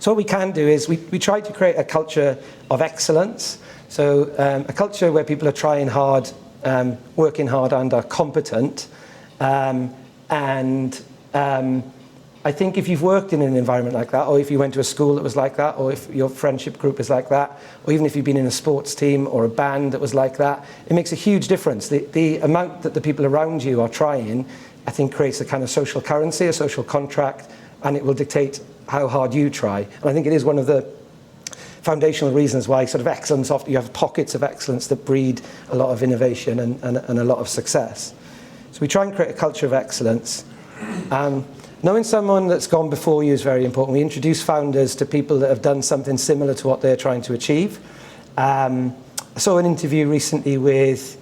So what we can do is we try to create a culture of excellence. So a culture where people are trying hard, working hard and are competent. I think if you've worked in an environment like that, or if you went to a school that was like that, or if your friendship group is like that, or even if you've been in a sports team or a band that was like that, it makes a huge difference. The amount that the people around you are trying, I think, creates a kind of social currency, a social contract, and it will dictate how hard you try. And I think it is one of the foundational reasons why sort of excellence, often you have pockets of excellence that breed a lot of innovation and a lot of success. So we try and create a culture of excellence. Knowing someone that's gone before you is very important. We introduce founders to people that have done something similar to what they're trying to achieve. I saw an interview recently with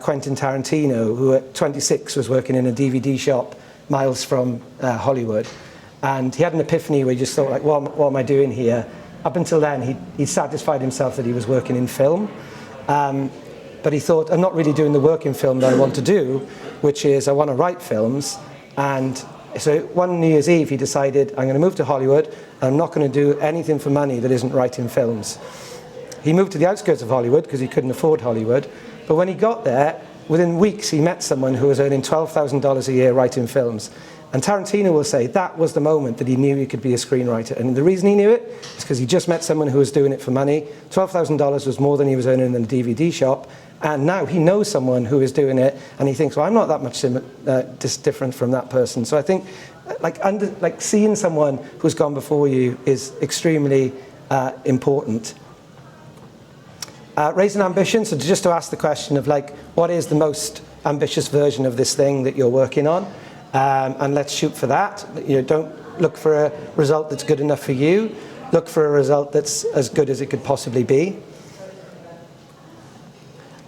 Quentin Tarantino, who at 26 was working in a DVD shop miles from Hollywood. And he had an epiphany where he just thought, like, what am I doing here? Up until then, he satisfied himself that he was working in film. But he thought, I'm not really doing the work in film that I want to do, which is I want to write films. And so one New Year's Eve, he decided, I'm going to move to Hollywood, and I'm not going to do anything for money that isn't writing films. He moved to the outskirts of Hollywood because he couldn't afford Hollywood. But when he got there, within weeks, he met someone who was earning $12,000 a year writing films. And Tarantino will say that was the moment that he knew he could be a screenwriter. And the reason he knew it is because he just met someone who was doing it for money. $12,000 was more than he was earning in a DVD shop. And now he knows someone who is doing it, and he thinks, well, I'm not that much different from that person. So I think like seeing someone who's gone before you is extremely important. Raising ambition, so just to ask the question of like, what is the most ambitious version of this thing that you're working on? And let's shoot for that. You know, don't look for a result that's good enough for you. Look for a result that's as good as it could possibly be.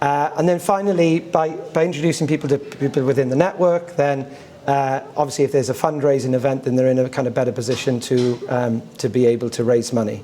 And then finally, by introducing people to people within the network, then obviously if there's a fundraising event, then they're in a kind of better position to be able to raise money.